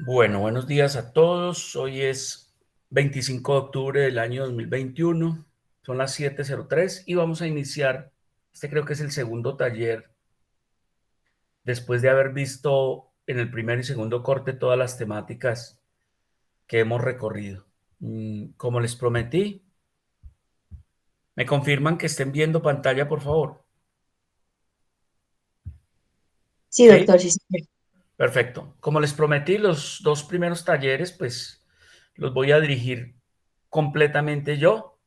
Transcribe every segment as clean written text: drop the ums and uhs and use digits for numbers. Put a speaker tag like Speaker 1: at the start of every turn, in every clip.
Speaker 1: Bueno, buenos días a todos. Hoy es 25 de octubre del año 2021. Son las 7:03 y vamos a iniciar. Este creo que es el segundo taller después de haber visto en el primer y segundo corte todas las temáticas que hemos recorrido. Como les prometí, me confirman que estén viendo pantalla, por favor.
Speaker 2: Sí,
Speaker 1: ¿Sí?
Speaker 2: doctor, sí, señor.
Speaker 1: Perfecto. Como les prometí, los dos primeros talleres, pues los voy a dirigir completamente yo,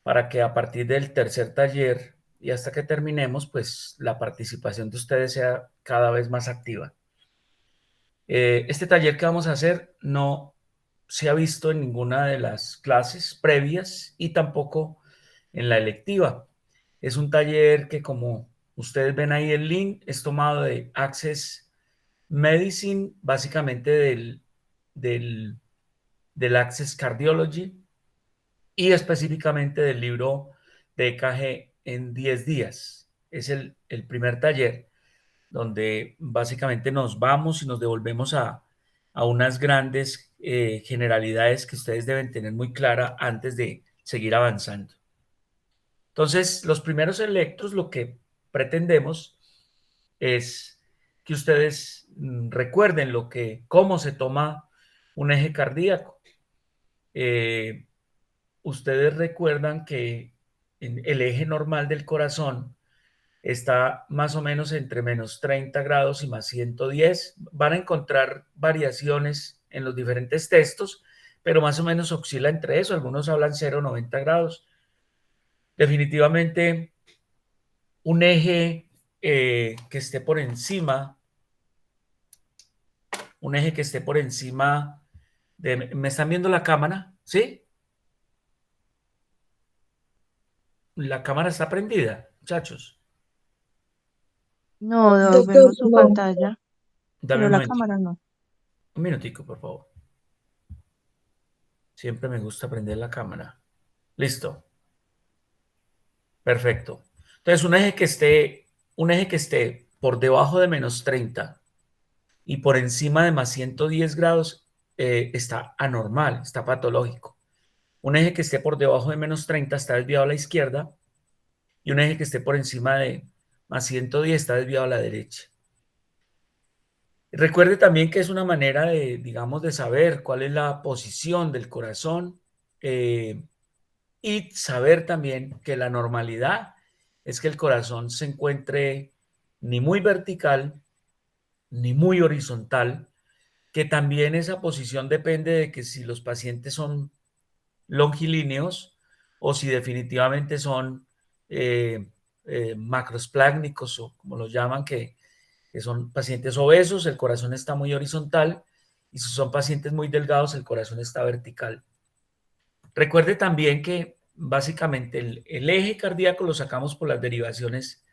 Speaker 1: para que a partir del tercer taller y hasta que terminemos, pues la participación de ustedes sea cada vez más activa. Este taller que vamos a hacer no se ha visto en ninguna de las clases previas y tampoco en la electiva. Es un taller que, como ustedes ven ahí el link, es tomado de Access Medicine, básicamente del, del Access Cardiology, y específicamente del libro de EKG en 10 días. Es el primer taller donde básicamente nos vamos y nos devolvemos a unas grandes generalidades que ustedes deben tener muy clara antes de seguir avanzando. Entonces, los primeros electros, lo que pretendemos es que ustedes recuerden cómo se toma un eje cardíaco. Eh, Ustedes recuerdan que en el eje normal del corazón está más o menos entre -30 grados y +110. Van a encontrar variaciones en los diferentes textos, pero más o menos oscila entre eso. Algunos hablan 0,90 grados. Definitivamente un eje que esté por encima, un eje que esté por encima de... ¿Me están viendo la cámara? ¿Sí? La cámara está prendida, muchachos.
Speaker 2: No, doc,
Speaker 3: Doctor,
Speaker 2: vemos su
Speaker 3: no.
Speaker 2: pantalla,
Speaker 1: Dame
Speaker 2: pero
Speaker 1: un
Speaker 2: la
Speaker 1: momentico,
Speaker 2: cámara no.
Speaker 1: un minutico, por favor. Siempre me gusta prender la cámara. Listo, perfecto. Entonces, un eje que esté por debajo de -30 y por encima de +110 grados está anormal, está patológico. Un eje que esté por debajo de -30 está desviado a la izquierda y un eje que esté por encima de +110 está desviado a la derecha. Recuerde también que es una manera de, digamos, de saber cuál es la posición del corazón, eh, y saber también que la normalidad es que el corazón se encuentre ni muy vertical ni muy horizontal, que también esa posición depende de que si los pacientes son longilíneos o si definitivamente son eh, macrosplácnicos, o como los llaman, que son pacientes obesos, el corazón está muy horizontal, y si son pacientes muy delgados, el corazón está vertical. Recuerde también que básicamente el eje cardíaco lo sacamos por las derivaciones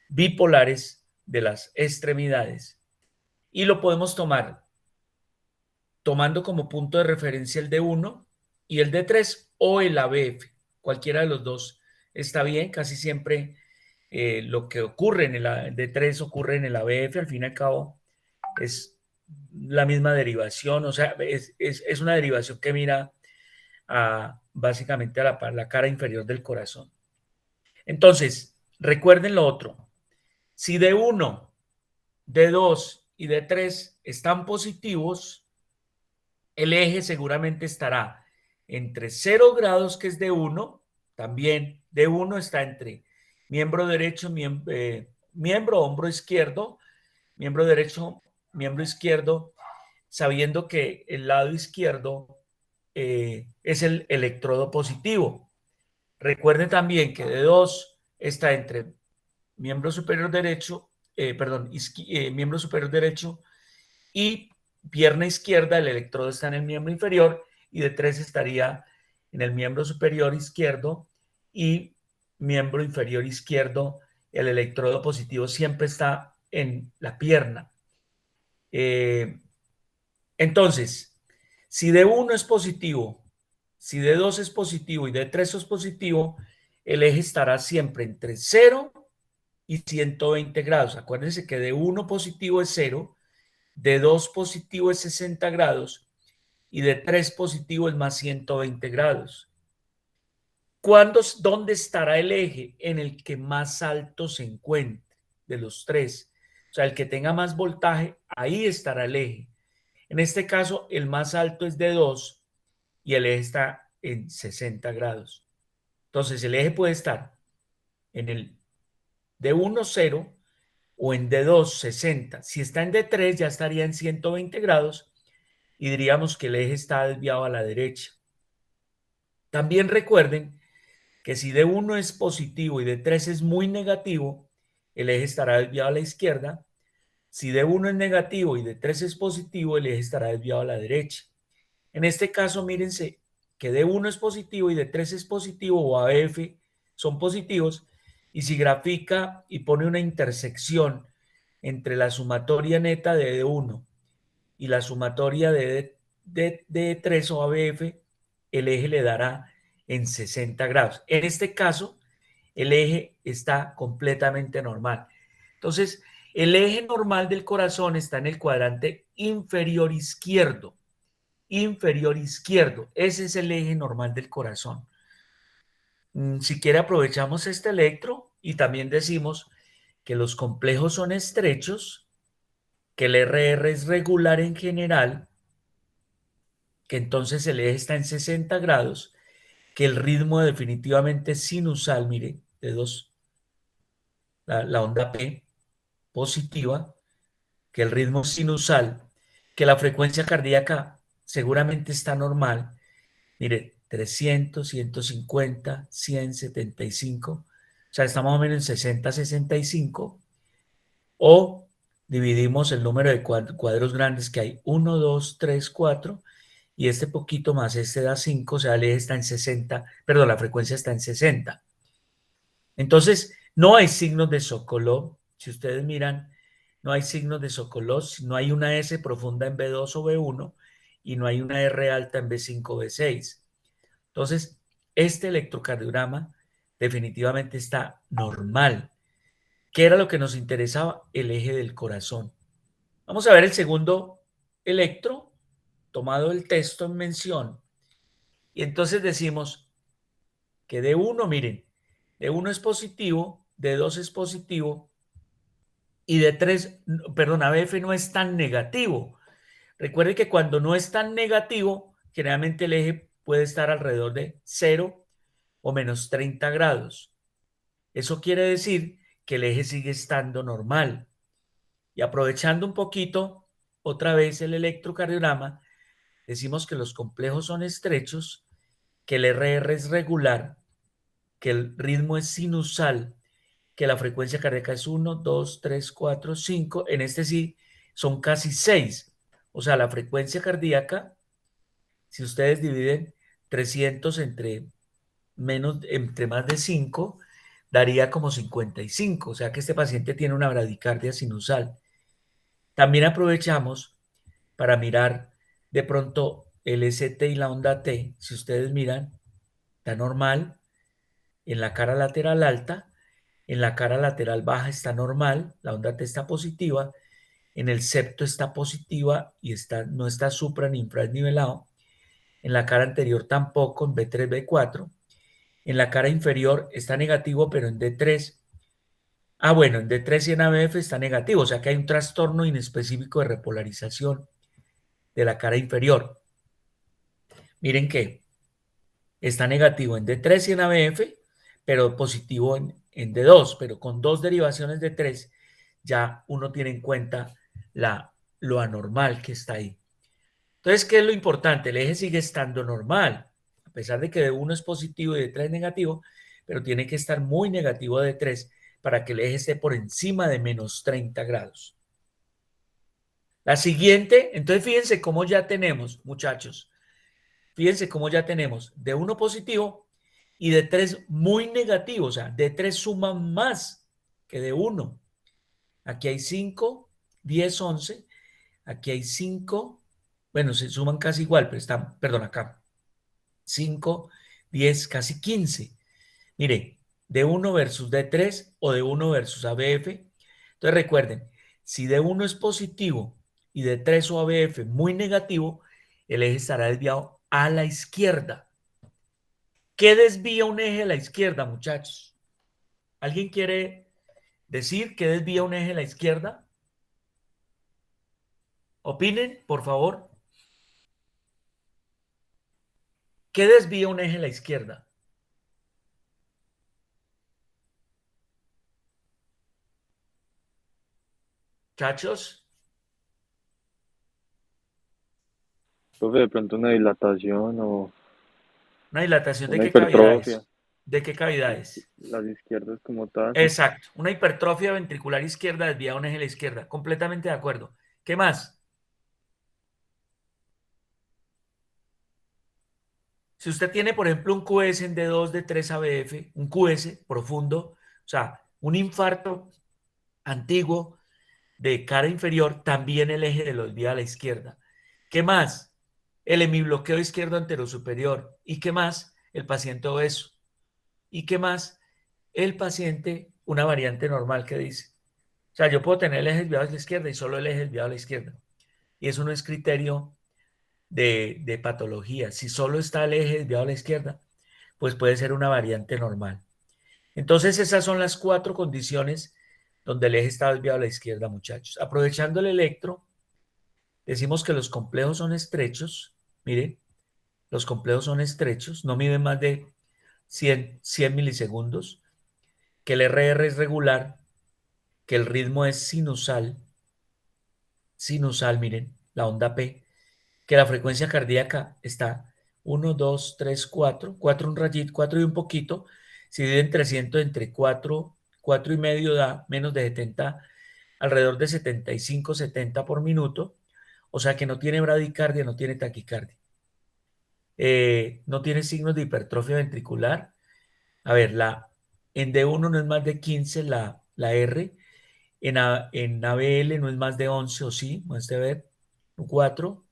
Speaker 1: bipolares de las extremidades y lo podemos tomar tomando como punto de referencia el D1 y el D3 o el ABF. Cualquiera de los dos está bien. Casi siempre lo que ocurre en el D3 ocurre en el ABF. Al fin y al cabo es la misma derivación, o sea, es una derivación que mira básicamente a la cara inferior del corazón. Entonces, recuerden lo otro. Si D1, D2 y D3 están positivos, el eje seguramente estará entre 0 grados, que es D1, también D1 está entre miembro derecho, miembro, hombro izquierdo, miembro derecho, miembro izquierdo, sabiendo que el lado izquierdo es el electrodo positivo. Recuerde también que D2 está entre miembro superior derecho, miembro superior derecho y pierna izquierda. El electrodo está en el miembro inferior, y D3 estaría en el miembro superior izquierdo y miembro inferior izquierdo. El electrodo positivo siempre está en la pierna. Eh, entonces, si D1 es positivo, si D2 es positivo y D3 es positivo, el eje estará siempre entre 0 y 120 grados. Acuérdense que D1 positivo es 0, de 2 positivo es 60 grados y de 3 positivo es más 120 grados. ¿Dónde estará el eje en el que más alto se encuentre de los tres? O sea, el que tenga más voltaje, ahí estará el eje. En este caso, el más alto es de 2 y el eje está en 60 grados. Entonces, el eje puede estar en el D1, 0 o en D2, 60. Si está en D3, ya estaría en 120 grados y diríamos que el eje está desviado a la derecha. También recuerden que si D1 es positivo y D3 es muy negativo, el eje estará desviado a la izquierda. Si D1 es negativo y D3 es positivo, el eje estará desviado a la derecha. En este caso, mírense que D1 es positivo y D3 es positivo o AF son positivos. Y si grafica y pone una intersección entre la sumatoria neta de D1 y la sumatoria de D3 o ABF, el eje le dará en 60 grados. En este caso, el eje está completamente normal. Entonces, el eje normal del corazón está en el cuadrante inferior izquierdo. Inferior izquierdo. Ese es el eje normal del corazón. Si quiere, aprovechamos este electro y también decimos que los complejos son estrechos, que el RR es regular en general, que entonces el eje está en 60 grados, que el ritmo definitivamente es sinusal, mire, de dos, la onda P positiva, que el ritmo es sinusal, que la frecuencia cardíaca seguramente está normal, mire, 300, 150, 100, 75, o sea, está más o menos en 60, 65, o dividimos el número de cuadros grandes que hay, 1, 2, 3, 4, y este poquito más, este da 5, o sea, el eje está en 60, perdón, la frecuencia está en 60. Entonces, no hay signos de Sokolov. Si ustedes miran, no hay signos de Sokolov, no hay una S profunda en B2 o B1 y no hay una R alta en B5 o B6. Entonces, este electrocardiograma definitivamente está normal. ¿Qué era lo que nos interesaba? El eje del corazón. Vamos a ver el segundo electro, tomado el texto en mención. Y entonces decimos que D1, miren, D1 es positivo, D2 es positivo y D3, perdón, ABF no es tan negativo. Recuerde que cuando no es tan negativo, generalmente el eje puede estar alrededor de 0 o menos 30 grados. Eso quiere decir que el eje sigue estando normal. Y aprovechando un poquito otra vez el electrocardiograma, decimos que los complejos son estrechos, que el RR es regular, que el ritmo es sinusal, que la frecuencia cardíaca es 1, 2, 3, 4, 5. En este sí son casi 6. O sea, la frecuencia cardíaca, si ustedes dividen 300 entre más de 5, daría como 55. O sea que este paciente tiene una bradicardia sinusal. También aprovechamos para mirar de pronto el ST y la onda T. Si ustedes miran, está normal. En la cara lateral alta, en la cara lateral baja está normal, la onda T está positiva, en el septo está positiva y no está supra ni infranivelado, en la cara anterior tampoco, en B3, B4, en la cara inferior está negativo, pero en D3, bueno, en D3 y en ABF está negativo, o sea que hay un trastorno inespecífico de repolarización de la cara inferior. Miren que está negativo en D3 y en ABF, pero positivo en D2, pero con dos derivaciones de 3 ya uno tiene en cuenta lo anormal que está ahí. Entonces, ¿qué es lo importante? El eje sigue estando normal, a pesar de que D1 es positivo y D3 es negativo, pero tiene que estar muy negativo D3 para que el eje esté por encima de menos 30 grados. La siguiente, entonces fíjense cómo ya tenemos, muchachos, fíjense cómo ya tenemos D1 positivo y D3 muy negativo, o sea, D3 suma más que D1. Aquí hay 5, 10, 11, aquí hay 5, bueno, se suman casi igual, pero están, perdón, acá, 5, 10, casi 15. Mire, D1 versus D3 o D1 versus ABF. Entonces recuerden, si D1 es positivo y de 3 OABF muy negativo, el eje estará desviado a la izquierda. ¿Qué desvía un eje a la izquierda, muchachos? ¿Alguien quiere decir qué desvía un eje a la izquierda? Opinen, por favor. ¿Qué desvía un eje a la izquierda? Muchachos,
Speaker 2: Profe, de pronto una dilatación o
Speaker 1: ¿una dilatación de
Speaker 2: una
Speaker 1: qué
Speaker 2: hipertrofia,
Speaker 1: cavidades? ¿De qué cavidades?
Speaker 2: las izquierdas como tal.
Speaker 1: Exacto, una hipertrofia ventricular izquierda desvía un eje a la izquierda. Completamente de acuerdo. ¿Qué más? Si usted tiene, por ejemplo, un QS en D2 de 3 ABF, un QS profundo, o sea, un infarto antiguo de cara inferior, también el eje de los desvía a la izquierda. ¿Qué más? El hemibloqueo izquierdo anterosuperior. ¿Y qué más? El paciente obeso. ¿Y qué más? El paciente, una variante normal que dice. O sea, yo puedo tener el eje desviado a la izquierda y solo el eje desviado a la izquierda. Y eso no es criterio de patología. Si solo está el eje desviado a la izquierda, pues puede ser una variante normal. Entonces, esas son las 4 condiciones donde el eje está desviado a la izquierda, muchachos. Aprovechando el electro, decimos que los complejos son estrechos. Miren, los complejos son estrechos, no miden más de 100 milisegundos, que el RR es regular, que el ritmo es sinusal, miren, la onda P, que la frecuencia cardíaca está 1, 2, 3, 4, 4 un rayito, 4 y un poquito, si dividen 300 entre 4, 4 y medio da menos de 70, alrededor de 75, 70 por minuto, o sea que no tiene bradicardia, no tiene taquicardia. No tiene signos de hipertrofia ventricular. A ver, en D1 no es más de 15 la R, en ABL no es más de 11 o sí, muestre ver, 4,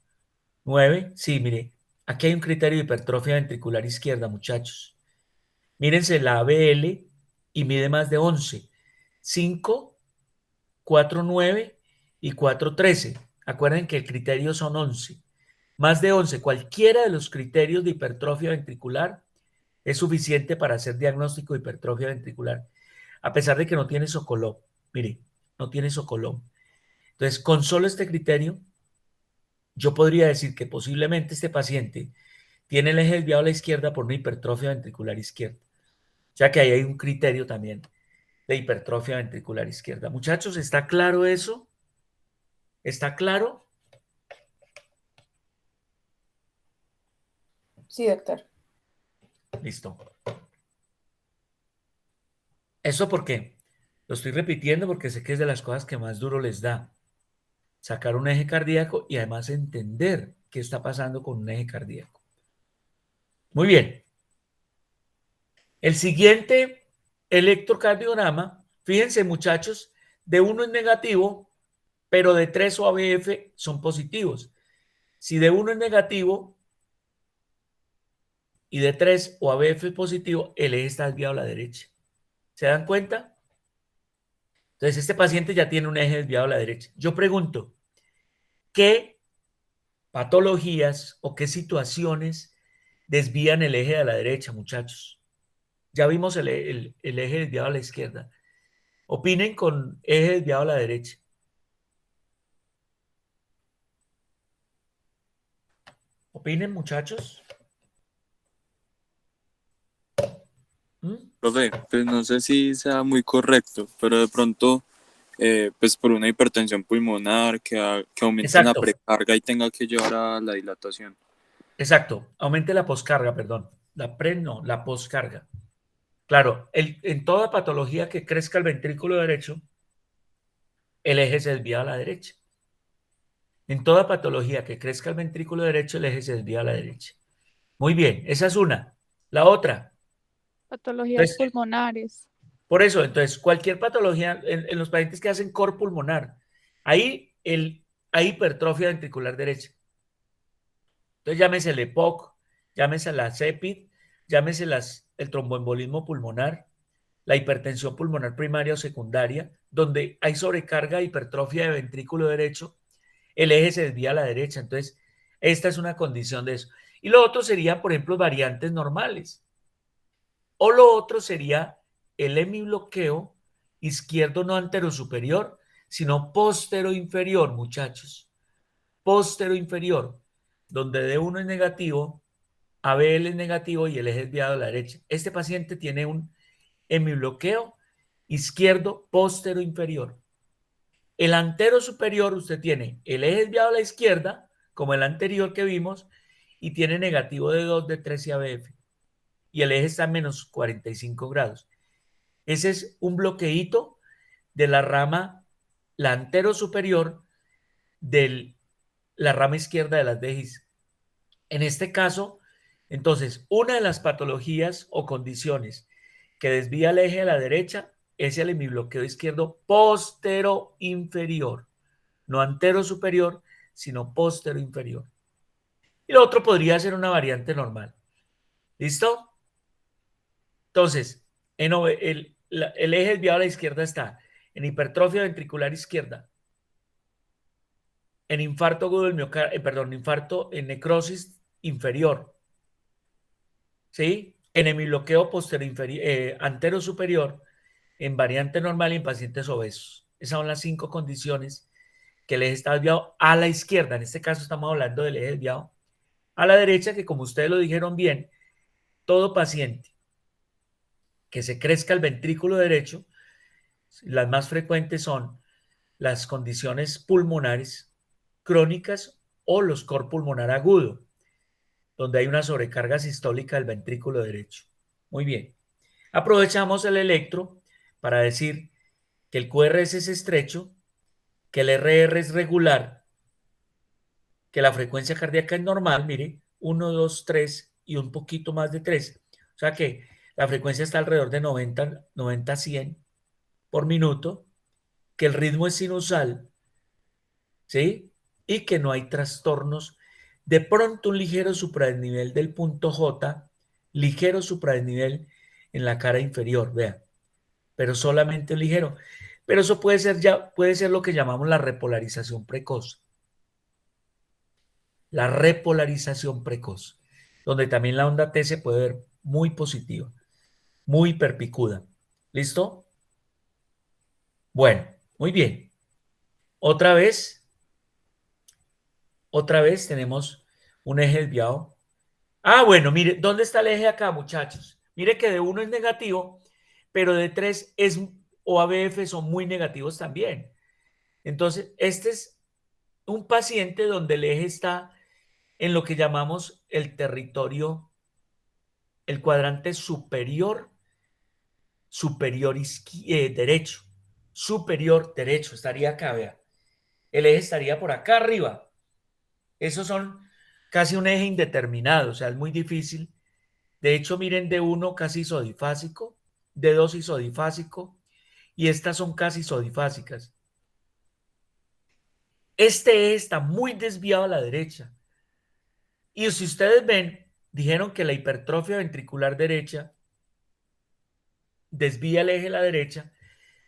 Speaker 1: 9, sí, mire, aquí hay un criterio de hipertrofia ventricular izquierda, muchachos. Mírense la ABL y mide más de 11, 5, 4, 9 y 4, 13. Acuerden que el criterio son 11. Más de 11, cualquiera de los criterios de hipertrofia ventricular es suficiente para hacer diagnóstico de hipertrofia ventricular, a pesar de que no tiene Sokolov. Mire, no tiene Sokolov. Entonces, con solo este criterio, yo podría decir que posiblemente este paciente tiene el eje desviado a la izquierda por una hipertrofia ventricular izquierda. O sea que ahí hay un criterio también de hipertrofia ventricular izquierda. Muchachos, ¿está claro eso? ¿Está claro?
Speaker 3: Sí, doctor.
Speaker 1: Listo. ¿Eso por qué? Lo estoy repitiendo porque sé que es de las cosas que más duro les da. Sacar un eje cardíaco y además entender qué está pasando con un eje cardíaco. Muy bien. El siguiente electrocardiograma, fíjense muchachos, de 1 es negativo, pero de 3 OABF son positivos. Si de 1 es negativo y de 3 OABF es positivo, el eje está desviado a la derecha. ¿Se dan cuenta? Entonces, este paciente ya tiene un eje desviado a la derecha. Yo pregunto, ¿qué patologías o qué situaciones desvían el eje a la derecha, muchachos? Ya vimos el eje desviado a la izquierda. Opinen con eje desviado a la derecha. Opinen, muchachos. ¿Mm?
Speaker 4: Profe, pues no sé si sea muy correcto, pero de pronto, pues por una hipertensión pulmonar que aumente una
Speaker 1: Exacto,
Speaker 4: precarga y tenga que llevar a la dilatación.
Speaker 1: exacto. Aumente la poscarga, perdón. La pre no, la poscarga. Claro, en toda patología que crezca el ventrículo derecho, el eje se desvía a la derecha. En toda patología que crezca el ventrículo derecho, el eje se desvía a la derecha. Muy bien, esa es una. La otra.
Speaker 5: Patologías
Speaker 1: Entonces,
Speaker 5: pulmonares.
Speaker 1: por eso, entonces, cualquier patología en los pacientes que hacen cor pulmonar, ahí hay hipertrofia ventricular derecha. Entonces, llámese el EPOC, llámese la CEPID, llámese el tromboembolismo pulmonar, la hipertensión pulmonar primaria o secundaria, donde hay sobrecarga, hipertrofia de ventrículo derecho, el eje se desvía a la derecha. Entonces, esta es una condición de eso. Y lo otro sería, por ejemplo, variantes normales. O lo otro sería el hemibloqueo izquierdo no anterosuperior, sino póstero inferior, muchachos. Póstero inferior, donde D1 es negativo, ABL es negativo y el eje desviado a la derecha. Este paciente tiene un hemibloqueo izquierdo póstero inferior. El antero superior, usted tiene el eje desviado a la izquierda, como el anterior que vimos, y tiene negativo de 2, de 3 y ABF. Y el eje está a menos 45 grados. Ese es un bloqueíto de la rama, la antero superior de la rama izquierda de las DEGIS. En este caso, entonces, una de las patologías o condiciones que desvía el eje a la derecha es el hemibloqueo izquierdo póstero inferior, no antero superior, sino póstero inferior. Y lo otro podría ser una variante normal. ¿Listo? Entonces, el eje desviado a la izquierda está en hipertrofia ventricular izquierda, en infarto agudo del miocardio, infarto en necrosis inferior, ¿sí? En hemibloqueo antero superior, en variante normal y en pacientes obesos. Esas son las 5 condiciones que el eje está desviado a la izquierda. En este caso estamos hablando del eje desviado a la derecha, que como ustedes lo dijeron bien, todo paciente que se crezca el ventrículo derecho, las más frecuentes son las condiciones pulmonares crónicas o los cor pulmonar agudo, donde hay una sobrecarga sistólica del ventrículo derecho. Muy bien. Aprovechamos el electro para decir que el QRS es estrecho, que el RR es regular, que la frecuencia cardíaca es normal, mire, 1, 2, 3 y un poquito más de 3. O sea que la frecuencia está alrededor de 90 100 por minuto, que el ritmo es sinusal, ¿sí? Y que no hay trastornos. De pronto un ligero supradesnivel del punto J, ligero supradesnivel en la cara inferior, vea, pero solamente un ligero. Pero eso puede ser lo que llamamos la repolarización precoz. La repolarización precoz, donde también la onda T se puede ver muy positiva, muy perpicuda. ¿Listo? Bueno, muy bien. Otra vez tenemos un eje desviado. Ah, bueno, mire, ¿dónde está el eje acá, muchachos? Mire que de 1 es negativo, pero de 3 o ABF son muy negativos también. Entonces, este es un paciente donde el eje está en lo que llamamos el territorio, el cuadrante superior derecho. Superior derecho, estaría acá, vea. El eje estaría por acá arriba. Esos son casi un eje indeterminado, o sea, es muy difícil. De hecho, miren, D1 casi isodifásico, D2 isodifásico, y estas son casi isodifásicas. Este eje está muy desviado a la derecha. Y si ustedes ven, dijeron que la hipertrofia ventricular derecha desvía el eje a la derecha.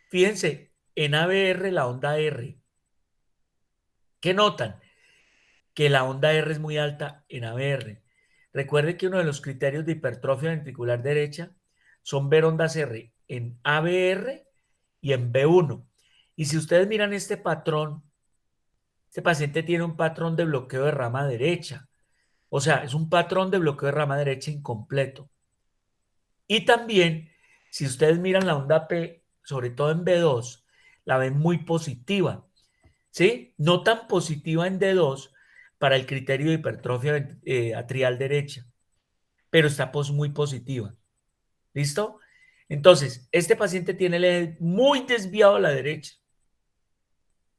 Speaker 1: Fíjense, en ABR la onda R. ¿Qué notan? Que la onda R es muy alta en ABR. Recuerde que uno de los criterios de hipertrofia ventricular derecha son ver ondas R en ABR y en B1. Y si ustedes miran este patrón, este paciente tiene un patrón de bloqueo de rama derecha. O sea, es un patrón de bloqueo de rama derecha incompleto. Y también, si ustedes miran la onda P, sobre todo en B2, la ven muy positiva. ¿Sí? No tan positiva en D2 para el criterio de hipertrofia atrial derecha, pero está muy positiva. ¿Listo? Entonces, este paciente tiene el eje muy desviado a la derecha,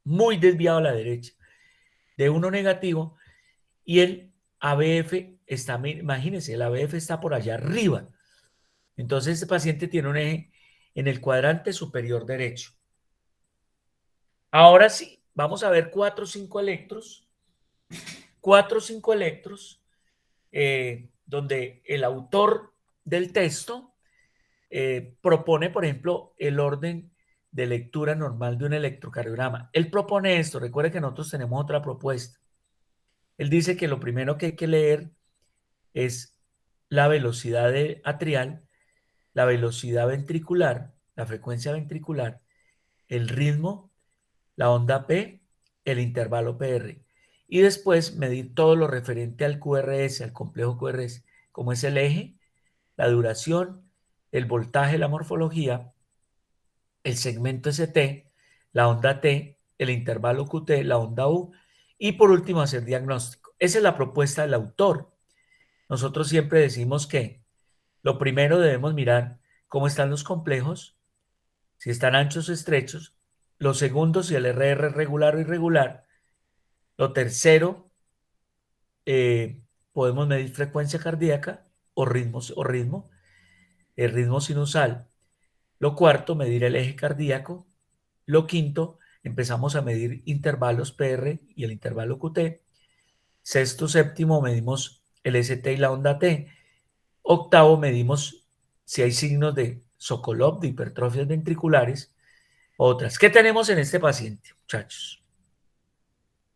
Speaker 1: muy desviado a la derecha, de 1 negativo, y el ABF está, imagínense, el ABF está por allá arriba. Entonces, este paciente tiene un eje en el cuadrante superior derecho. Ahora sí, vamos a ver 4 o 5 electros. 4 o 5 electros donde el autor del texto propone, por ejemplo, el orden de lectura normal de un electrocardiograma. Él propone esto, recuerde que nosotros tenemos otra propuesta. Él dice que lo primero que hay que leer es la velocidad atrial, la velocidad ventricular, la frecuencia ventricular, el ritmo, la onda P, el intervalo PR. Y después medir todo lo referente al QRS, al complejo QRS, como es el eje, la duración, el voltaje, la morfología, el segmento ST, la onda T, el intervalo QT, la onda U, y por último hacer diagnóstico. Esa es la propuesta del autor. Nosotros siempre decimos que lo primero debemos mirar cómo están los complejos, si están anchos o estrechos. Lo segundo, si el RR es regular o irregular. Lo tercero, podemos medir frecuencia cardíaca o ritmo, el ritmo sinusal. Lo cuarto, medir el eje cardíaco. Lo quinto, empezamos a medir intervalos PR y el intervalo QT. Sexto, séptimo, medimos el ST y la onda T. Octavo, medimos si hay signos de Sokolov, de hipertrofias ventriculares, otras. ¿Qué tenemos en este paciente, muchachos?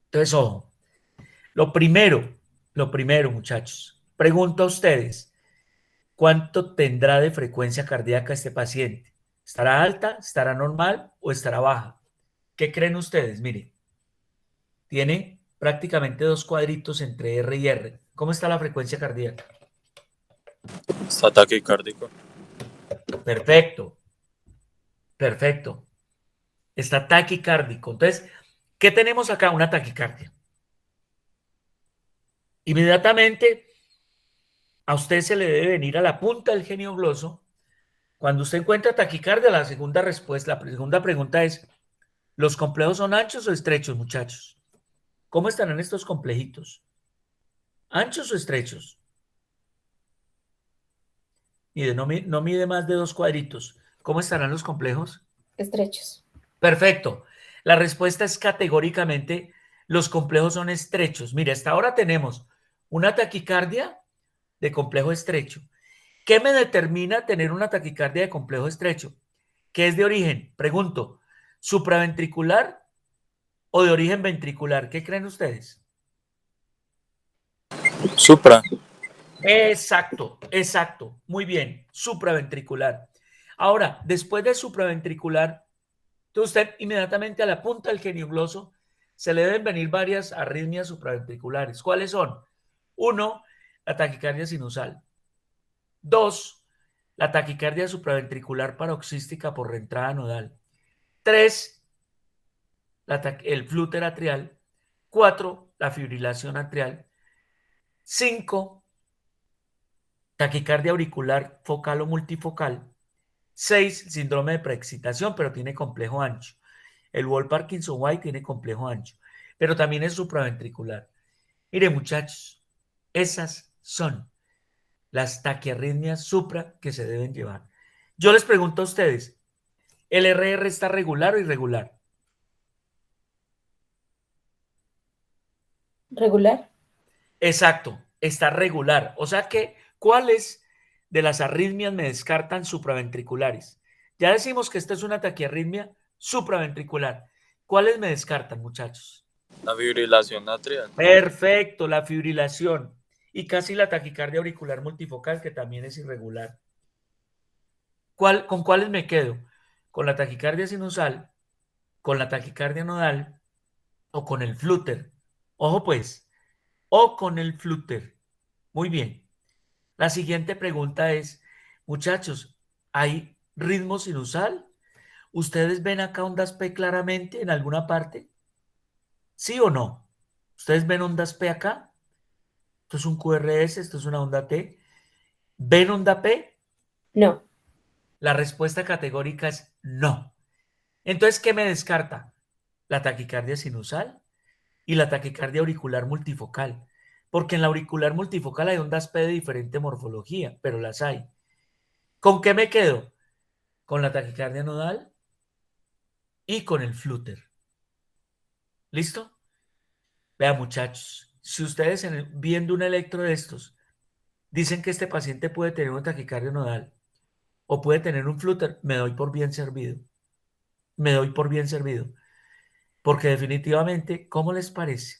Speaker 1: Entonces, ojo, lo primero, muchachos, pregunto a ustedes, ¿cuánto tendrá de frecuencia cardíaca este paciente? ¿Estará alta, estará normal o estará baja? ¿Qué creen ustedes? Miren, tiene prácticamente dos cuadritos entre R y R. ¿Cómo está la frecuencia cardíaca?
Speaker 4: Está taquicárdico.
Speaker 1: Perfecto, perfecto. Está taquicárdico. Entonces, ¿qué tenemos acá? Una taquicardia. Inmediatamente a usted se le debe venir a la punta del genio gloso. Cuando usted encuentra taquicardia, la segunda respuesta, la segunda pregunta es, ¿los complejos son anchos o estrechos, muchachos? ¿Cómo estarán estos complejitos? ¿Anchos o estrechos? Mide, no mide más de dos cuadritos. ¿Cómo estarán los complejos?
Speaker 3: Estrechos.
Speaker 1: Perfecto. La respuesta es categóricamente, los complejos son estrechos. Mire, hasta ahora tenemos una taquicardia de complejo estrecho. ¿Qué me determina tener una taquicardia de complejo estrecho? ¿Qué es de origen? Pregunto, ¿supraventricular o de origen ventricular? ¿Qué creen ustedes?
Speaker 4: Supra.
Speaker 1: Exacto, exacto. Muy bien, supraventricular. Ahora, después de supraventricular, entonces usted inmediatamente a la punta del geniogloso se le deben venir varias arritmias supraventriculares. ¿Cuáles son? Uno, la taquicardia sinusal. Dos, la taquicardia supraventricular paroxística por reentrada nodal. Tres, el flúter atrial. Cuatro, la fibrilación atrial. Cinco, taquicardia auricular focal o multifocal. Seis, síndrome de preexcitación, pero tiene complejo ancho. El Wall-Parkinson-White tiene complejo ancho, pero también es supraventricular. Mire, muchachos, esas son las taquiarritmias supra que se deben llevar. Yo les pregunto a ustedes, ¿el RR está regular o irregular?
Speaker 3: Regular.
Speaker 1: Exacto, está regular. O sea que, ¿cuáles de las arritmias me descartan supraventriculares? Ya decimos que esta es una taquiarritmia supraventricular. ¿Cuáles me descartan, muchachos?
Speaker 4: La fibrilación atrial.
Speaker 1: Perfecto, la fibrilación y casi la taquicardia auricular multifocal, que también es irregular. ¿Con cuáles me quedo? ¿Con la taquicardia sinusal, con la taquicardia nodal o con el flúter? Ojo pues, o con el flúter. Muy bien. La siguiente pregunta es, muchachos, ¿hay ritmo sinusal? ¿Ustedes ven acá ondas P claramente en alguna parte? ¿Sí o no? ¿Ustedes ven ondas P acá? Esto es un QRS, esto es una onda T. ¿Ven onda P?
Speaker 3: No.
Speaker 1: La respuesta categórica es no. Entonces, ¿qué me descarta? La taquicardia sinusal y la taquicardia auricular multifocal. Porque en la auricular multifocal hay ondas P de diferente morfología, pero las hay. ¿Con qué me quedo? Con la taquicardia nodal y con el flúter. ¿Listo? Vean, muchachos, si ustedes viendo un electro de estos dicen que este paciente puede tener una taquicardia nodal o puede tener un flúter, me doy por bien servido. me doy por bien servido. Porque definitivamente, ¿cómo les parece?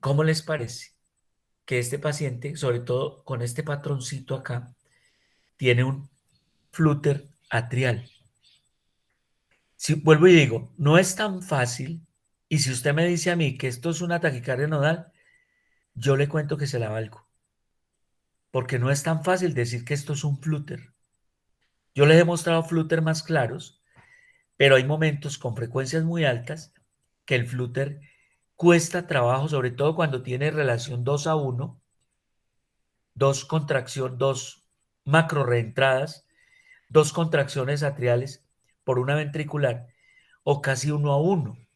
Speaker 1: ¿Cómo les parece que este paciente, sobre todo con este patroncito acá, tiene un flúter atrial? Si vuelvo y digo, no es tan fácil, y si usted me dice a mí que esto es una taquicardia nodal, yo le cuento que se la valgo, porque no es tan fácil decir que esto es un flúter. Yo les he mostrado flúter más claros, pero hay momentos con frecuencias muy altas que el flúter cuesta trabajo, sobre todo cuando tiene relación 2:1, dos contracción, dos macro reentradas, dos contracciones atriales por una ventricular o casi 1:1,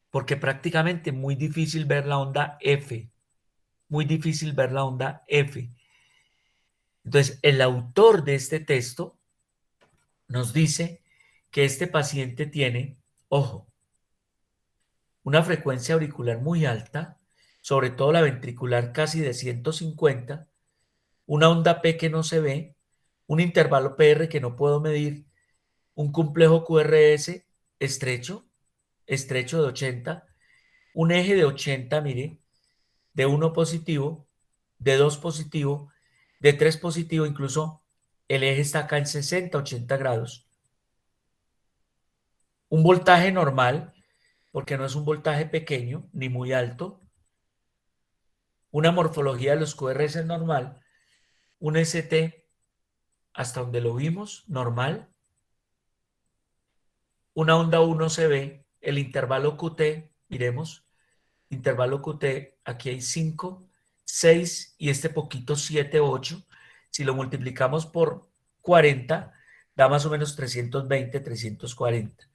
Speaker 1: porque prácticamente muy difícil ver la onda F, muy difícil ver la onda F. Entonces, el autor de este texto nos dice que este paciente tiene, ojo, una frecuencia auricular muy alta, sobre todo la ventricular casi de 150, una onda P que no se ve, un intervalo PR que no puedo medir, un complejo QRS estrecho, estrecho de 80, un eje de 80, mire, de 1 positivo, de 2 positivo, de 3 positivo, incluso el eje está acá en 60, 80 grados. Un voltaje normal, porque no es un voltaje pequeño ni muy alto. Una morfología de los QRS normal, un ST hasta donde lo vimos, normal. Una onda 1 se ve, el intervalo QT, miremos, intervalo QT, aquí hay 5, 6 y este poquito 7, 8. Si lo multiplicamos por 40, da más o menos 320, 340.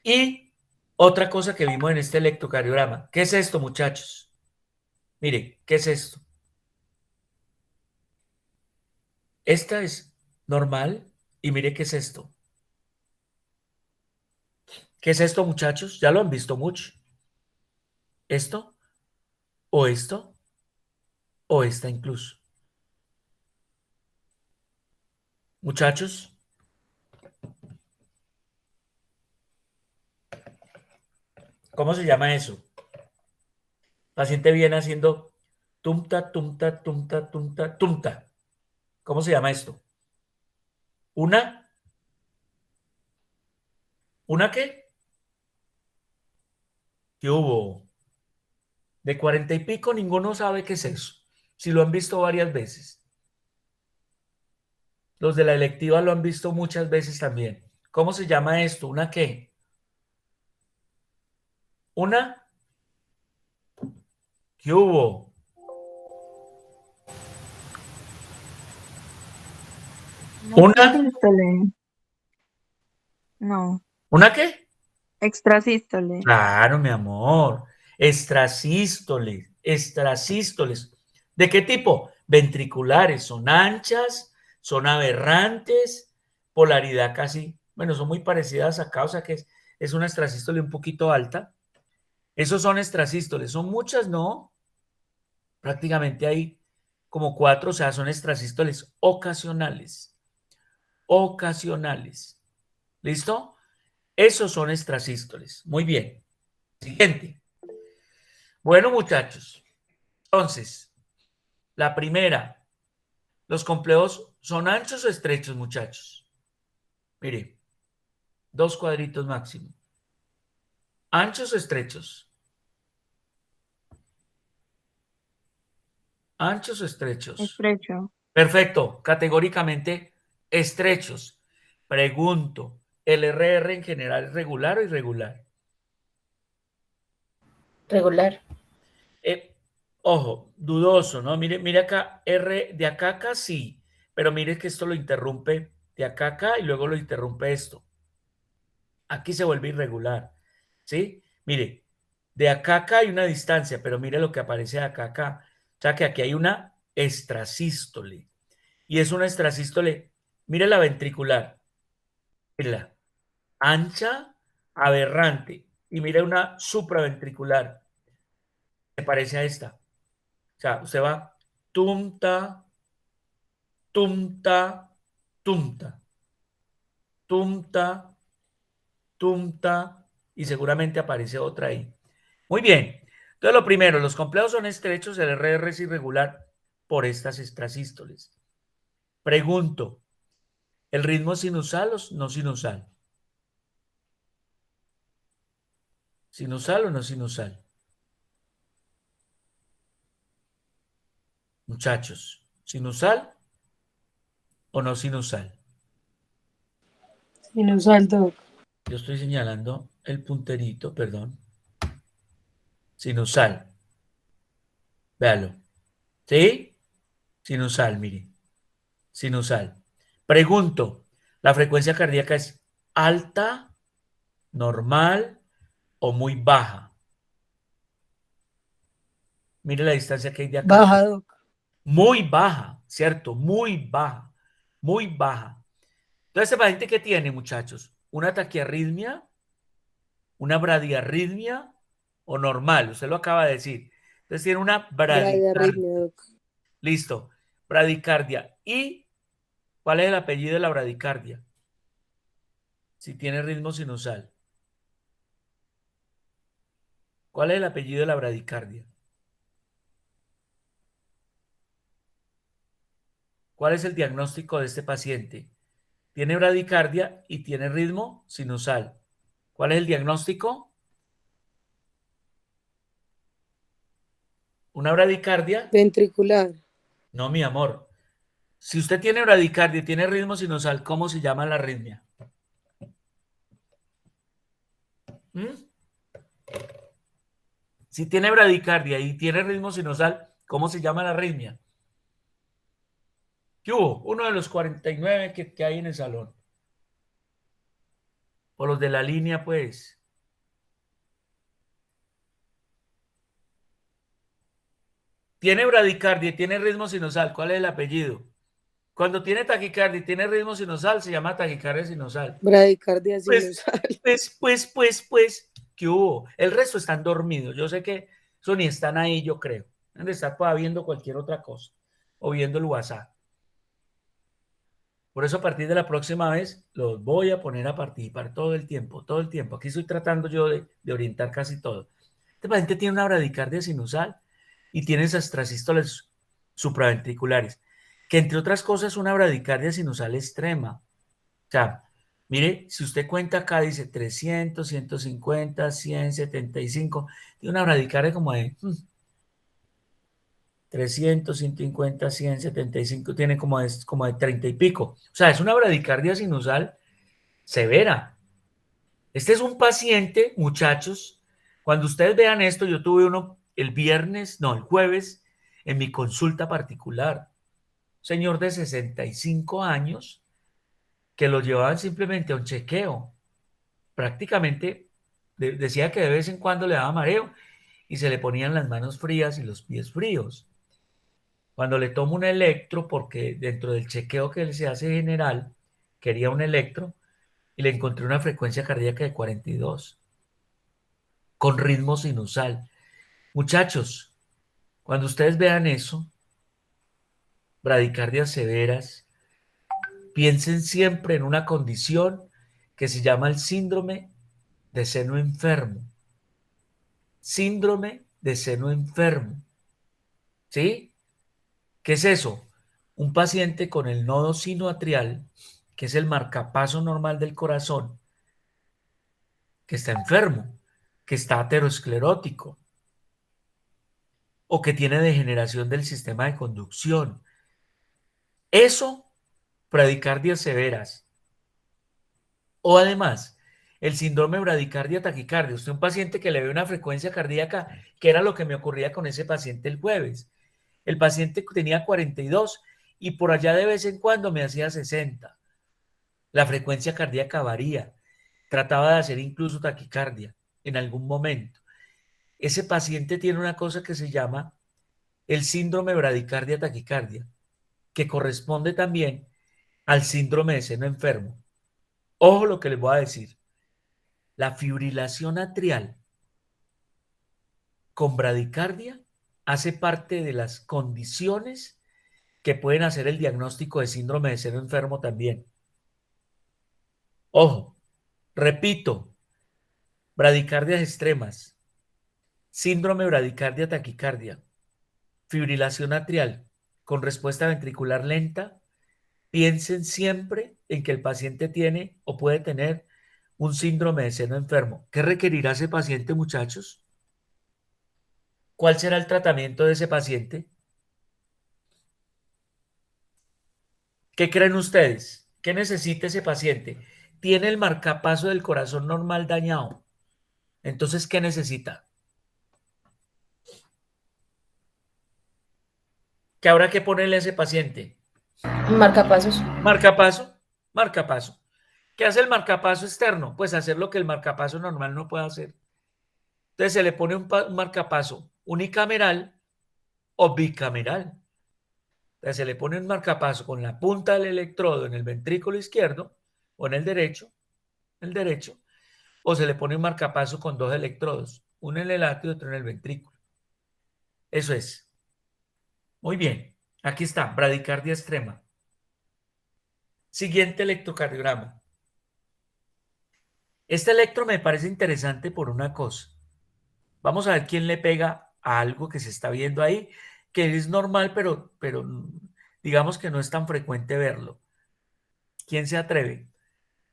Speaker 1: Y otra cosa que vimos en este electrocardiograma, ¿qué es esto, muchachos? Mire, ¿qué es esto? Esta es normal y mire qué es esto. ¿Qué es esto, muchachos? Ya lo han visto mucho. ¿Esto? ¿O esto? ¿O esta incluso? Muchachos, ¿cómo se llama eso? Paciente viene haciendo tumta, tumta, tumta, tumta, tumta. ¿Cómo se llama esto? ¿Una? ¿Una qué? ¿Qué hubo? De 40 y pico, ninguno sabe qué es eso. Si lo han visto varias veces. Los de la electiva lo han visto muchas veces también. ¿Cómo se llama esto? ¿Una qué? ¿Una? ¿Qué hubo? ¿Una?
Speaker 5: Extrasístole. No,
Speaker 1: ¿Una qué?
Speaker 5: extrasístole.
Speaker 1: Claro, mi amor. Extrasístoles, extrasístoles. ¿De qué tipo? Ventriculares. Son anchas, son aberrantes, polaridad casi, bueno, son muy parecidas acá, o sea que es una extrasístole un poquito alta. Esos son extrasístoles. Son muchas, ¿no? Prácticamente hay como 4, o sea, son extrasístoles ocasionales. Ocasionales. ¿Listo? Esos son extrasístoles. Muy bien. Siguiente. Bueno, muchachos, entonces, la primera, los complejos son anchos o estrechos, muchachos. Mire, 2 cuadritos máximo. ¿Anchos o estrechos? ¿Anchos o estrechos?
Speaker 5: Estrecho.
Speaker 1: Perfecto, categóricamente estrechos. Pregunto, ¿el RR en general es regular o irregular?
Speaker 3: Regular.
Speaker 1: Eh, Ojo, dudoso, ¿no? Mire, mire acá, R de acá a acá sí, pero mire que esto lo interrumpe de acá a acá y luego lo interrumpe esto. Aquí se vuelve irregular, ¿sí? Mire, de acá a acá hay una distancia, pero mire lo que aparece de acá a acá. O sea que aquí hay una extrasístole. Y es una extrasístole, mire la ventricular, mírela, ancha, aberrante. Y mire una supraventricular, que parece a esta. O sea, usted va tumta, tumta, tumta. tumta, tumta, y seguramente aparece otra ahí. Muy bien. Entonces, lo primero, los complejos son estrechos, el RR es irregular por estas extrasístoles. Pregunto, ¿el ritmo es sinusal o no sinusal? ¿Sinusal o no sinusal? Muchachos, ¿sinusal o no sinusal?
Speaker 5: Sinusal, doc.
Speaker 1: Yo estoy señalando el punterito, perdón. Sinusal. Véalo. ¿Sí? Sinusal, mire. Sinusal. Pregunto, ¿la frecuencia cardíaca es alta, normal o muy baja? Mire la distancia que hay de acá.
Speaker 5: Baja, doc.
Speaker 1: Muy baja, ¿cierto? Muy baja. Muy baja. Entonces, ¿este paciente qué tiene, muchachos? ¿Una taquiarritmia? ¿Una bradiarritmia? ¿O normal? Usted lo acaba de decir. Entonces tiene una bradicardia.
Speaker 5: Bradiarritmia, doc.
Speaker 1: Listo. Bradicardia. ¿Y cuál es el apellido de la bradicardia? Si tiene ritmo sinusal. ¿Cuál es el apellido de la bradicardia? ¿Cuál es el diagnóstico de este paciente? Tiene bradicardia y tiene ritmo sinusal. ¿Cuál es el diagnóstico? Una bradicardia.
Speaker 5: Ventricular.
Speaker 1: No, mi amor. Si usted tiene bradicardia y tiene ritmo sinusal, ¿cómo se llama la arritmia? ¿Mm? Si tiene bradicardia y tiene ritmo sinusal, ¿cómo se llama la arritmia? ¿Qué hubo? Uno de los 49 que hay en el salón. O los de la línea, pues. Tiene bradicardia y tiene ritmo sinusal. ¿Cuál es el apellido? Cuando tiene taquicardia y tiene ritmo sinusal, se llama taquicardia sinusal.
Speaker 5: Bradicardia
Speaker 1: Pues,
Speaker 5: sinusal.
Speaker 1: ¿qué hubo? El resto están dormidos. Yo sé que eso ni están ahí, yo creo. Han de estar viendo cualquier otra cosa o viendo el WhatsApp. Por eso a partir de la próxima vez los voy a poner a participar todo el tiempo, todo el tiempo. Aquí estoy tratando yo de orientar casi todo. Este paciente tiene una bradicardia sinusal y tiene esas extrasístoles supraventriculares, que entre otras cosas es una bradicardia sinusal extrema. O sea, mire, si usted cuenta acá, dice 300, 150, 100, 75, tiene una bradicardia como de 300, 150, 100, 75, tiene como de 30 y pico. O sea, es una bradicardia sinusal severa. Este es un paciente, muchachos, cuando ustedes vean esto, yo tuve uno el jueves, en mi consulta particular. Un señor de 65 años que lo llevaban simplemente a un chequeo. Prácticamente decía que de vez en cuando le daba mareo y se le ponían las manos frías y los pies fríos. Cuando le tomo un electro, porque dentro del chequeo que se hace general, quería un electro y le encontré una frecuencia cardíaca de 42, con ritmo sinusal. Muchachos, cuando ustedes vean eso, bradicardias severas, piensen siempre en una condición que se llama el síndrome de seno enfermo. Síndrome de seno enfermo. ¿Sí? ¿Qué es eso? Un paciente con el nodo sinoatrial, que es el marcapaso normal del corazón, que está enfermo, que está aterosclerótico o que tiene degeneración del sistema de conducción. Eso, bradicardias severas. O además, el síndrome bradicardia taquicardia. Usted un paciente que le ve una frecuencia cardíaca, que era lo que me ocurría con ese paciente el jueves. El paciente tenía 42 y por allá de vez en cuando me hacía 60. La frecuencia cardíaca varía. Trataba de hacer incluso taquicardia en algún momento. Ese paciente tiene una cosa que se llama el síndrome bradicardia taquicardia, que corresponde también al síndrome de seno enfermo. Ojo lo que les voy a decir. La fibrilación atrial con bradicardia hace parte de las condiciones que pueden hacer el diagnóstico de síndrome de seno enfermo también. Ojo, repito, bradicardias extremas, síndrome bradicardia taquicardia, fibrilación atrial con respuesta ventricular lenta. Piensen siempre en que el paciente tiene o puede tener un síndrome de seno enfermo. ¿Qué requerirá ese paciente, muchachos? ¿Cuál será el tratamiento de ese paciente? ¿Qué creen ustedes? ¿Qué necesita ese paciente? Tiene el marcapaso del corazón normal dañado. Entonces, ¿qué necesita? ¿Qué habrá que ponerle a ese paciente?
Speaker 3: Marcapasos.
Speaker 1: Marcapaso, marcapaso. ¿Qué hace el marcapaso externo? Pues hacer lo que el marcapaso normal no puede hacer. Entonces se le pone un marcapaso unicameral o bicameral. Entonces se le pone un marcapaso con la punta del electrodo en el ventrículo izquierdo o en el derecho, o se le pone un marcapaso con dos electrodos, uno en el atrio y otro en el ventrículo. Eso es. Muy bien. Aquí está, bradicardia extrema. Siguiente electrocardiograma. Este electro me parece interesante por una cosa. Vamos a ver quién le pega a algo que se está viendo ahí, que es normal, pero digamos que no es tan frecuente verlo. ¿Quién se atreve?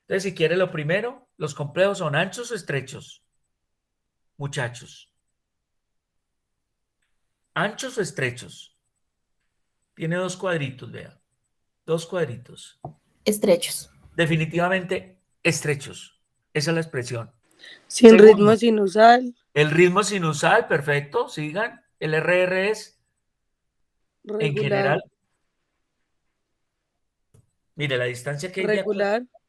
Speaker 1: Entonces, si quiere lo primero, los complejos son anchos o estrechos, muchachos. Anchos o estrechos. Tiene dos cuadritos, vea. Dos cuadritos.
Speaker 3: Estrechos.
Speaker 1: Definitivamente estrechos. Esa es la expresión.
Speaker 5: Sin ritmo
Speaker 1: Segundo,
Speaker 5: sinusal,
Speaker 1: el ritmo sinusal, perfecto, sigan. El RR es, en
Speaker 5: regular,
Speaker 1: general, mire, la distancia que hay de acuerdo.
Speaker 5: regular,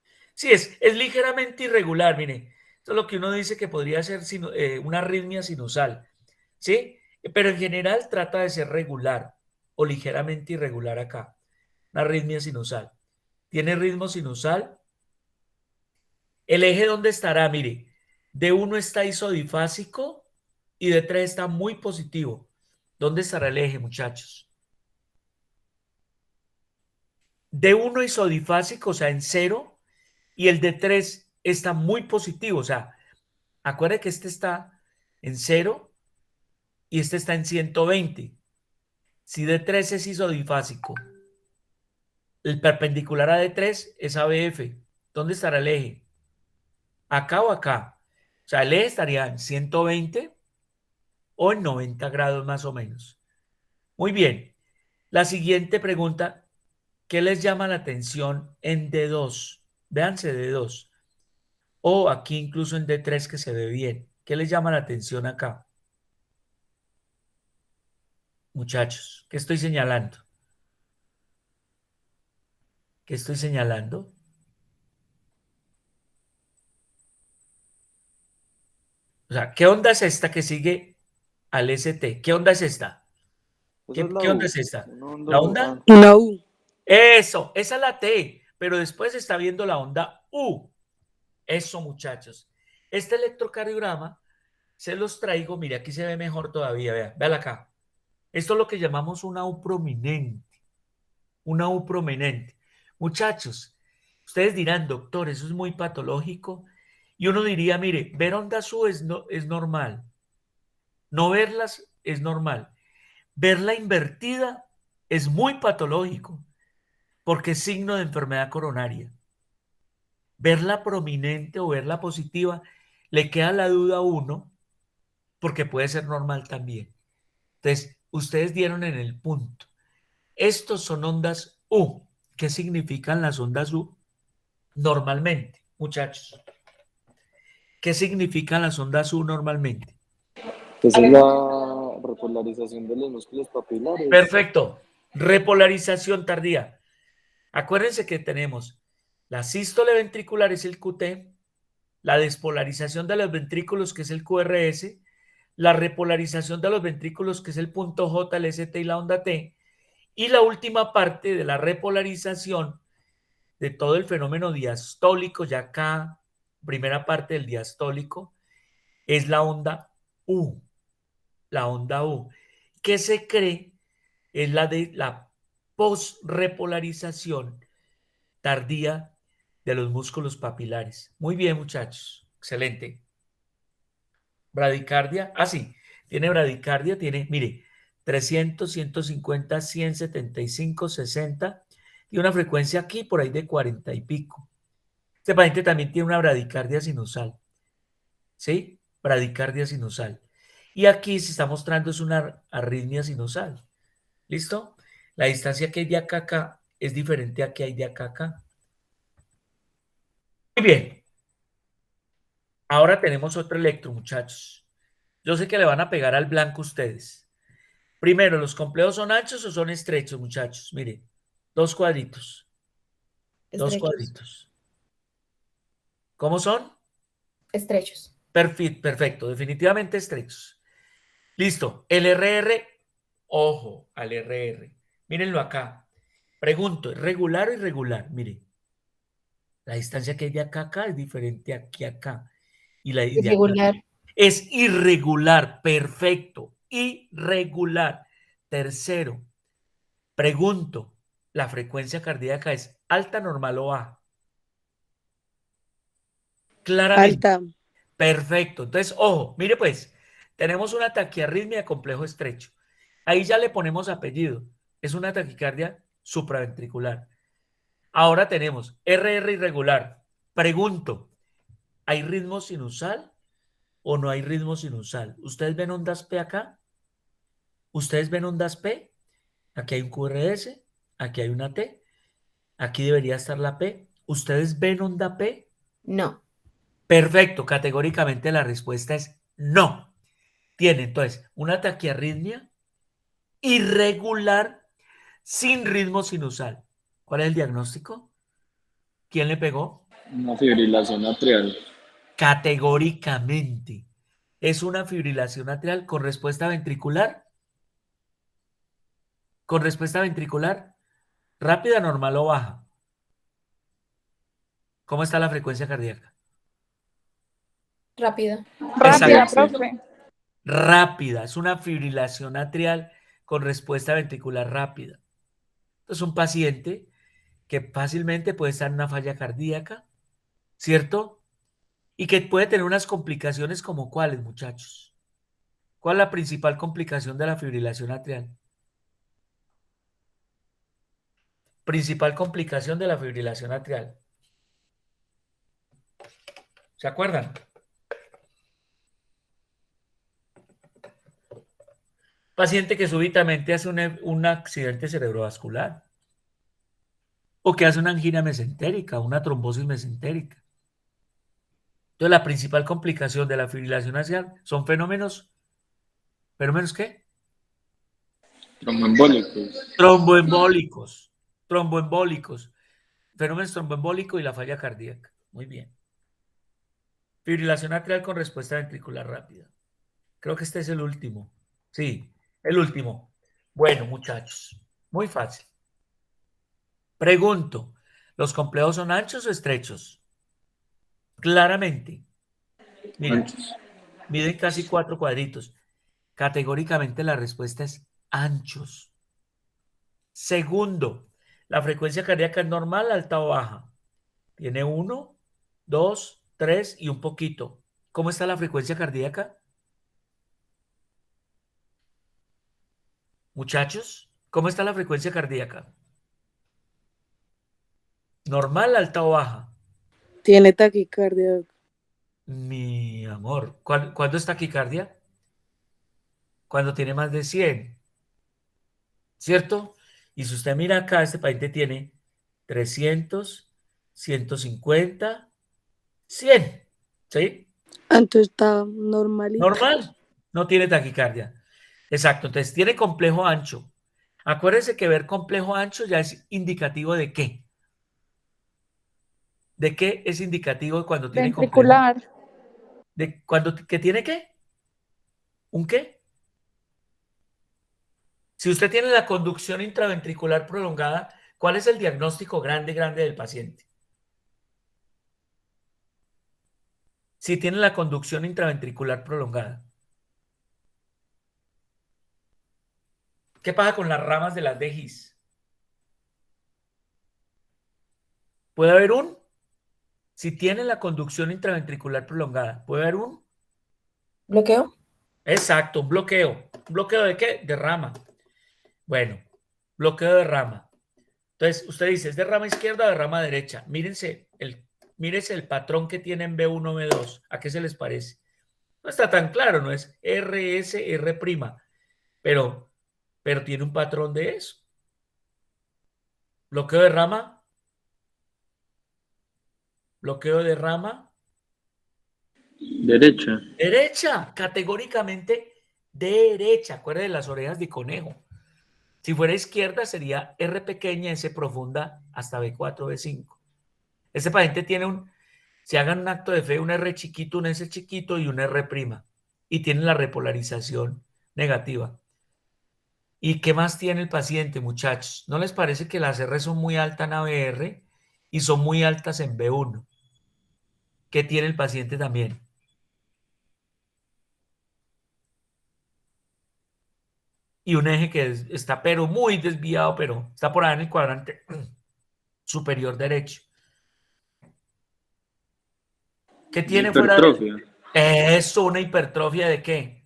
Speaker 1: Sí, es ligeramente irregular, mire. Esto es lo que uno dice que podría ser una arritmia sinusal, ¿sí? Pero en general trata de ser regular o ligeramente irregular acá. Una arritmia sinusal. Tiene ritmo sinusal. ¿El eje dónde estará? Mire, de 1 está isodifásico y de 3 está muy positivo. ¿Dónde estará el eje, muchachos? De 1 isodifásico, o sea, en 0, y el de 3 está muy positivo, o sea, acuérdense que este está en 0 y este está en 120. Si D3 es isodifásico, el perpendicular a D3 es ABF. ¿Dónde estará el eje? ¿Acá o acá? O sea, el eje estaría en 120 o en 90 grados más o menos. Muy bien. La siguiente pregunta, ¿qué les llama la atención en D2? Véanse D2. O aquí incluso en D3 que se ve bien. ¿Qué les llama la atención acá? Muchachos, ¿qué estoy señalando? ¿Qué estoy señalando? O sea, ¿qué onda es esta que sigue al ST? ¿Qué onda es esta?
Speaker 2: Esa es
Speaker 1: ¿Qué,
Speaker 2: la
Speaker 1: qué onda
Speaker 2: U.
Speaker 1: es esta?
Speaker 2: Una onda
Speaker 1: ¿La
Speaker 2: U.
Speaker 1: onda?
Speaker 2: Ah,
Speaker 5: una U,
Speaker 1: Eso, esa es la T, pero después está viendo la onda U. Eso, muchachos. Este electrocardiograma se los traigo, mire, aquí se ve mejor todavía, vea, véala acá. Esto es lo que llamamos una U prominente, una U prominente. Muchachos, ustedes dirán, doctor, eso es muy patológico. Y uno diría, mire, ver ondas U es normal, no verlas es normal. Verla invertida es muy patológico porque es signo de enfermedad coronaria. Verla prominente o verla positiva, le queda la duda a uno porque puede ser normal también. Entonces, ustedes dieron en el punto. Estos son ondas U. ¿Qué significan las ondas U? Normalmente, muchachos. ¿Qué significan las ondas U normalmente?
Speaker 2: esa es la repolarización de los músculos papilares.
Speaker 1: Perfecto. Repolarización tardía. Acuérdense que tenemos la sístole ventricular, es el QT, la despolarización de los ventrículos, que es el QRS, la repolarización de los ventrículos, que es el punto J, el ST y la onda T, y la última parte de la repolarización de todo el fenómeno diastólico, ya acá, primera parte del diastólico, es la onda U, la onda U, que se cree es la de la posrepolarización tardía de los músculos papilares. Muy bien, muchachos. Excelente. Bradicardia. Ah, sí. Tiene bradicardia. Tiene, mire, 300, 150, 175, 60 y una frecuencia aquí por ahí de 40 y pico. Este paciente también tiene una bradicardia sinusal. ¿Sí? Bradicardia sinusal. Y aquí se está mostrando es una arritmia sinusal. ¿Listo? La distancia que hay de acá a acá es diferente a que hay de acá a acá. Muy bien. Ahora tenemos otro electro, muchachos. Yo sé que le van a pegar al blanco ustedes. Primero, ¿los complejos son anchos o son estrechos, muchachos? Mire, dos cuadritos. Dos
Speaker 3: Estrechos.
Speaker 1: cuadritos. ¿Cómo son?
Speaker 3: Estrechos.
Speaker 1: Perfecto, definitivamente estrechos. Listo. El RR, ojo al RR. Mírenlo acá. Pregunto, ¿es regular o irregular? Mire, la distancia que hay de acá a acá es diferente aquí a acá. Y la de acá
Speaker 3: Irregular.
Speaker 1: es irregular. Perfecto. Irregular. Tercero, pregunto, ¿la frecuencia cardíaca es alta, normal o baja? Claramente.
Speaker 5: Alta.
Speaker 1: Perfecto. Entonces, ojo, mire pues, tenemos una taquiarritmia de complejo estrecho. Ahí ya le ponemos apellido. Es una taquicardia supraventricular. Ahora tenemos RR irregular. Pregunto, ¿hay ritmo sinusal o no hay ritmo sinusal? ¿Ustedes ven ondas P acá? ¿Ustedes ven ondas P? Aquí hay un QRS, aquí hay una T, aquí debería estar la P. ¿Ustedes ven onda P?
Speaker 3: No.
Speaker 1: Perfecto, categóricamente la respuesta es no. Tiene entonces una taquiarritmia irregular sin ritmo sinusal. ¿Cuál es el diagnóstico? ¿Quién le pegó?
Speaker 2: Una fibrilación atrial.
Speaker 1: Categóricamente. Es una fibrilación atrial con respuesta ventricular. Con respuesta ventricular rápida, normal o baja. ¿Cómo está la frecuencia cardíaca?
Speaker 3: Rápida.
Speaker 6: Rápida,
Speaker 2: Sí, sí.
Speaker 6: profe.
Speaker 1: Rápida. Es una fibrilación atrial con respuesta ventricular rápida. Entonces, un paciente que fácilmente puede estar en una falla cardíaca, ¿cierto? Y que puede tener unas complicaciones como cuáles, muchachos. ¿Cuál es la principal complicación de la fibrilación atrial? Principal complicación de la fibrilación atrial. ¿Se acuerdan? Paciente que súbitamente hace un accidente cerebrovascular o que hace una angina mesentérica, una trombosis mesentérica. Entonces, la principal complicación de la fibrilación atrial son fenómenos, ¿fenómenos qué?
Speaker 2: Tromboembólicos.
Speaker 1: Tromboembólicos, tromboembólicos, fenómenos tromboembólicos y la falla cardíaca. Muy bien. Fibrilación atrial con respuesta ventricular rápida. Creo que este es el último. Sí, el último. Bueno, muchachos, muy fácil. Pregunto, ¿los complejos son anchos o estrechos? Claramente. Mira,
Speaker 2: Anchos.
Speaker 1: miden casi 4 cuadritos. Categóricamente la respuesta es anchos. Segundo, la frecuencia cardíaca es normal, alta o baja. Tiene 1, 2, 3 y un poquito. ¿Cómo está la frecuencia cardíaca? Muchachos, ¿cómo está la frecuencia cardíaca? ¿Normal, alta o baja?
Speaker 5: Tiene taquicardia.
Speaker 1: Mi amor, ¿cuándo es taquicardia? Cuando tiene más de 100, ¿cierto? Y si usted mira acá, este paciente tiene 300, 150, 100, ¿sí?
Speaker 5: Entonces está normalito.
Speaker 1: Normal, no tiene taquicardia. Exacto, entonces tiene complejo ancho. Acuérdense que ver complejo ancho ya es indicativo de qué. ¿De qué es indicativo cuando tiene complejo?
Speaker 6: Ventricular.
Speaker 1: ¿De cuando que tiene qué? ¿Un qué? Si usted tiene la conducción intraventricular prolongada, ¿cuál es el diagnóstico grande del paciente? Si tiene la conducción intraventricular prolongada. ¿Qué pasa con las ramas de las de His? ¿Puede haber un? Si tiene la conducción intraventricular prolongada, ¿puede haber un?
Speaker 3: ¿Bloqueo?
Speaker 1: Exacto, un bloqueo. ¿Un bloqueo de qué? De rama. Bueno, bloqueo de rama. Entonces, usted dice, ¿es de rama izquierda o de rama derecha? Mírense el patrón que tiene en B1, B2. ¿A qué se les parece? No está tan claro, no es RS, R', pero tiene un patrón de eso. Bloqueo de rama. Bloqueo de rama.
Speaker 6: Derecha.
Speaker 1: Derecha, categóricamente derecha. Acuérdense de las orejas de conejo. Si fuera izquierda sería R pequeña, S profunda hasta B4, B5. Este paciente tiene si hagan un acto de fe, un R chiquito, un S chiquito y un R'. Y tiene la repolarización negativa. ¿Y qué más tiene el paciente, muchachos? ¿No les parece que las R son muy altas en ABR y son muy altas en B1? ¿Qué tiene el paciente también? Y un eje que está pero muy desviado, pero está por ahí en el cuadrante superior derecho. ¿Qué tiene fuera de
Speaker 6: Hipertrofia.
Speaker 1: eso? ¿Una hipertrofia de qué?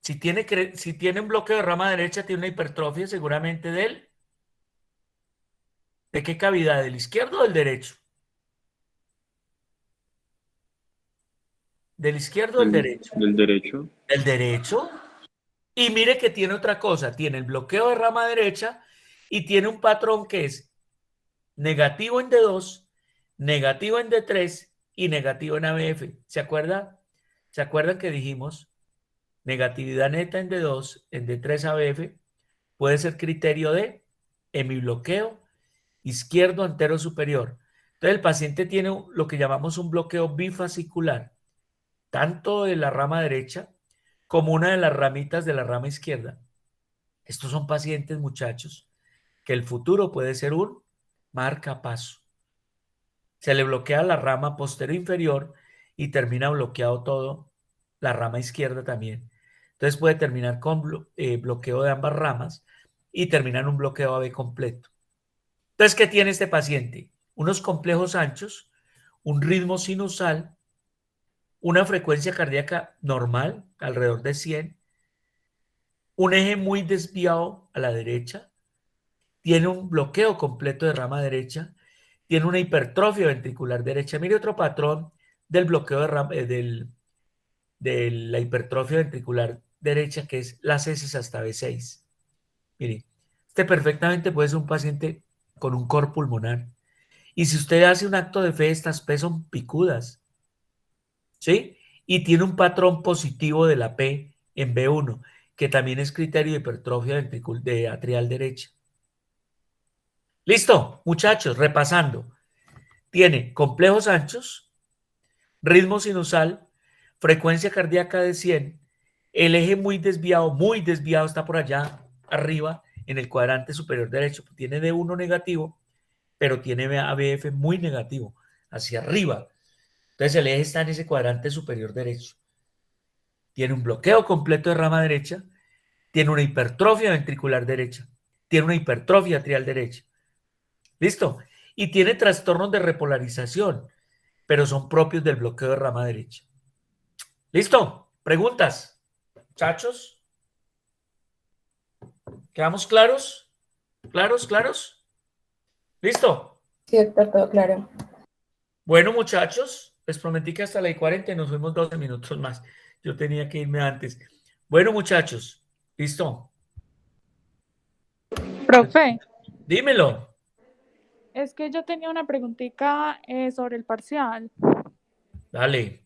Speaker 1: Si tiene un bloqueo de rama derecha, tiene una hipertrofia seguramente ¿de qué cavidad? ¿Del izquierdo o del derecho? ¿Del izquierdo o del derecho?
Speaker 6: Del derecho.
Speaker 1: ¿Del derecho? Y mire que tiene otra cosa, tiene el bloqueo de rama derecha y tiene un patrón que es negativo en D2, negativo en D3 y negativo en ABF. ¿Se acuerdan? ¿Se acuerdan que dijimos negatividad neta en D2, en D3 ABF? Puede ser criterio de hemibloqueo izquierdo antero superior. Entonces el paciente tiene lo que llamamos un bloqueo bifascicular, tanto de la rama derecha como una de las ramitas de la rama izquierda. Estos son pacientes, muchachos, que el futuro puede ser un marcapaso. Se le bloquea la rama posterior inferior y termina bloqueado todo la rama izquierda también. Entonces puede terminar con bloqueo de ambas ramas y terminar en un bloqueo AB completo. Entonces, ¿qué tiene este paciente? Unos complejos anchos, un ritmo sinusal, una frecuencia cardíaca normal, alrededor de 100, un eje muy desviado a la derecha, tiene un bloqueo completo de rama derecha, tiene una hipertrofia ventricular derecha. Mire otro patrón del bloqueo de la hipertrofia ventricular derecha, que es las heces hasta B6. Mire, este perfectamente puede ser un paciente con un cor pulmonar. Y si usted hace un acto de fe, estas P son picudas, ¿sí? Y tiene un patrón positivo de la P en B1, que también es criterio de hipertrofia de atrial derecha. Listo, muchachos, repasando. Tiene complejos anchos, ritmo sinusal, frecuencia cardíaca de 100, el eje muy desviado, está por allá arriba en el cuadrante superior derecho. Tiene D1 negativo, pero tiene ABF muy negativo, hacia arriba. Entonces el eje está en ese cuadrante superior derecho. Tiene un bloqueo completo de rama derecha, tiene una hipertrofia ventricular derecha, tiene una hipertrofia atrial derecha. ¿Listo? Y tiene trastornos de repolarización, pero son propios del bloqueo de rama derecha. ¿Listo? ¿Preguntas? Muchachos. ¿Quedamos claros? ¿Claros? ¿Claros? ¿Listo?
Speaker 3: Sí, doctor, todo claro.
Speaker 1: Bueno, muchachos, les prometí que hasta la 40 y nos fuimos 12 minutos más. Yo tenía que irme antes. Bueno, muchachos, ¿listo?
Speaker 7: Profe,
Speaker 1: Dímelo.
Speaker 7: es que yo tenía una preguntita sobre el parcial.
Speaker 1: Dale.